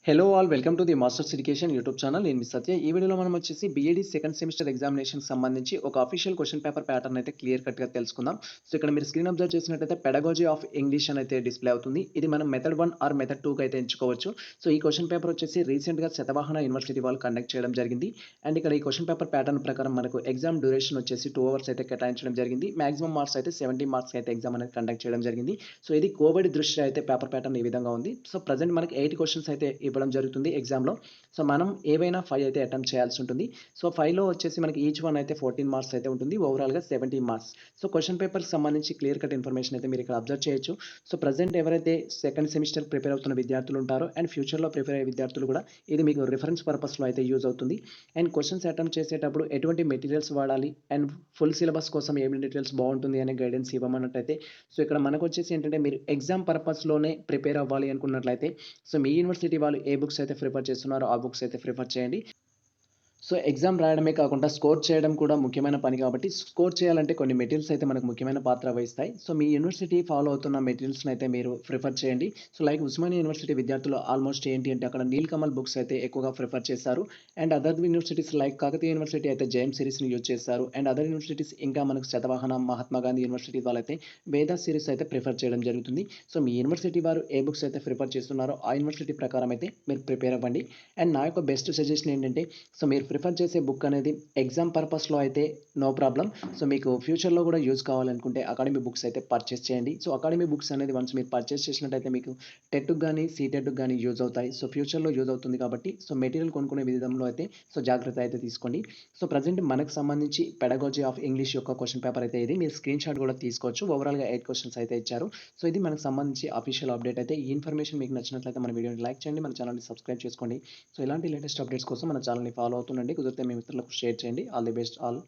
Hello all welcome to the masters education YouTube channel. నేను మీ సత్య. ఈ వీడియోలో మనం వచ్చేసి బీఈడీ సెకండ్ సెమిస్టర్ ఎగ్జామినేషన్‌కి సంబంధించి ఒక అఫీషియల్ క్వెషన్ పేపర్ ప్యాటర్న్ అయితే క్లియర్ కట్‌గా తెలుసుకుందాం. సో, ఇక్కడ మీరు స్క్రీన్ అబ్జర్వ్ చేసినట్టయితే పెడగాజీ ఆఫ్ ఇంగ్లీష్ అని అయితే డిస్‌ప్లే అవుతుంది. ఇది మనం మెథడ్ 1 ఆర్ మెథడ్ 2కి అయితే ఎంచుకోవచ్చు. సో, ఈ క్వెషన్ పేపర్ వచ్చేసి రీసెంట్‌గా శతవాహన యూనివర్సిటీ వాళ్ళు కండక్ట్ చేయడం జరిగింది. అండ్ ఇక్కడ ఈ క్వెషన్ పేపర్ ప్యాటర్న్ ప్రకారం మనకు ఎగ్జామ్ డ్యూరేషన్ వచ్చేసి 2 అవర్స్ అయితే కేటాయించడం జరిగింది. మాక్సిమం మార్క్స్ అయితే 70 మార్క్స్‌కి అయితే ఎగ్జామ్ అనేది కండక్ట్ చేయడం జరిగింది. సో, ఇది కోవిడ్ దృష్ట్యా అయితే పేపర్ ప్యాటర్న్ ఈ విధంగా ఉంది. సో, ప్రెజెంట్ మనకి 8 క్వెషన్స్ అయితే ఇవ్వడం జరుగుతుంది ఎగ్జామ్‌లో. సో, మనం ఏవైనా 5 అయితే అటెంప్ట్ చేయాల్సి ఉంటుంది. సో, 5లో వచ్చేసి మనకి ఈచ్ వన్ అయితే 14 మార్క్స్ అయితే ఉంటుంది. ఓవరాల్‌గా 70 మార్క్స్. సో, క్వెషన్ పేపర్‌కి సంబంధించి క్లియర్ కట్ ఇన్ఫర్మేషన్ అయితే మీరు ఇక్కడ అబ్జర్వ్ చేయొచ్చు. సో, ప్రెజెంట్ ఎవరైతే సెకండ్ సెమిస్టర్ ప్రిపేర్ అవుతున్న విద్యార్థులు ఉంటారో అండ్ ఫ్యూచర్‌లో ప్రిపేర్ అయ్యే విద్యార్థులు కూడా ఇది మీకు రిఫరెన్స్ పర్పస్‌లో అయితే యూజ్ అవుతుంది. అండ్ క్వెషన్స్ అటెంప్ట్ చేసేటప్పుడు ఎటువంటి మెటీరియల్స్ వాడాలి అండ్ ఫుల్ సిలబస్ కోసం ఏ మెటీరియల్స్ బాగుంటుంది అనే గైడెన్స్ ఇవ్వమన్నట్టయితే, సో, ఇక్కడ మనకొచ్చేసి ఏంటంటే మీరు ఎగ్జామ్ పర్పస్‌లోనే ప్రిపేర్ అవ్వాలి అనుకున్నట్లయితే, సో, మీ యూనివర్సిటీ వాళ్ళు ఏ బుక్స్ అయితే ప్రిఫర్ చేస్తున్నారో ఆ బుక్స్ అయితే ప్రిఫర్ చేయండి. సో, ఎగ్జామ్ రాయడమే కాకుండా స్కోర్ చేయడం కూడా ముఖ్యమైన పని కాబట్టి, స్కోర్ చేయాలంటే కొన్ని మెటీరియల్స్ అయితే మనకు ముఖ్యమైన పాత్ర వహిస్తాయి. సో, మీ యూనివర్సిటీ ఫాలో అవుతున్న మెటీరియల్స్‌ని అయితే మీరు ప్రిఫర్ చేయండి. సో, లైక్ ఉస్మానియా యూనివర్సిటీ విద్యార్థులు ఆల్మోస్ట్ ఏంటి అంటే అక్కడ నీలకమల్ బుక్స్ అయితే ఎక్కువగా ప్రిఫర్ చేస్తారు. And other universities like Kakatiya university అయితే జైమ్ సిరీస్‌ని యూజ్ చేస్తారు. అండ్ అదర్ యూనివర్సిటీస్ ఇంకా మనకు శతవాహన, మహాత్మా గాంధీ యూనివర్సిటీ వాళ్ళైతే వేద సిరీస్ అయితే ప్రిఫర్ చేయడం జరుగుతుంది. సో, మీ యూనివర్సిటీ వారు ఏ బుక్స్ అయితే ప్రిఫర్ చేస్తున్నారో ఆ యూనివర్సిటీ ప్రకారం అయితే మీరు ప్రిపేర్ అవ్వండి. అండ్ నా యొక్క బెస్ట్ సజెషన్ ఏంటంటే, సో, మీరు ప్రిఫర్ చేసే బుక్ అనేది ఎగ్జామ్ పర్పస్‌లో అయితే నో ప్రాబ్లమ్. సో, మీకు ఫ్యూచర్‌లో కూడా యూజ్ కావాలనుకుంటే అకాడమీ బుక్స్ అయితే పర్చేస్ చేయండి. సో, అకాడమీ బుక్స్ అనేది వన్స్ మీరు పర్చేస్ చేసినట్టయితే మీకు టెట్‌కి గాని, సీటెట్‌కి గాని యూజ్ అవుతాయి. సో, ఫ్యూచర్‌లో యూజ్ అవుతుంది కాబట్టి సో, మెటీరియల్ కొనుక్కునే విధంలో అయితే సో, జాగ్రత్త అయితే తీసుకోండి. సో, ప్రెజెంట్ మనకు సంబంధించి పెడగాజీ ఆఫ్ ఇంగ్లీష్ యొక్క క్వెషన్ పేపర్ అయితే ఇది. మీరు స్క్రీన్ షాట్ కూడా తీసుకోవచ్చు. ఓవరాల్‌గా 8 క్వెషన్స్ అయితే ఇచ్చారు. సో, ఇది మనకు సంబంధించి అఫీషియల్ అప్డేట్ అయితే. ఈ ఇన్ఫర్మేషన్ మీకు నచ్చినట్లయితే మన వీడియోని లైక్ చేయండి. మన ఛానెల్‌ని సబ్స్క్రైబ్ చేసుకోండి. సో, ఇలాంటి లేటెస్ట్ అప్డేట్స్ కోసం మన ఛానెల్‌ని ఫాలో అవుతుండండి. కుదిరితే మీ మిత్రులకు షేర్ చేయండి. All the best all.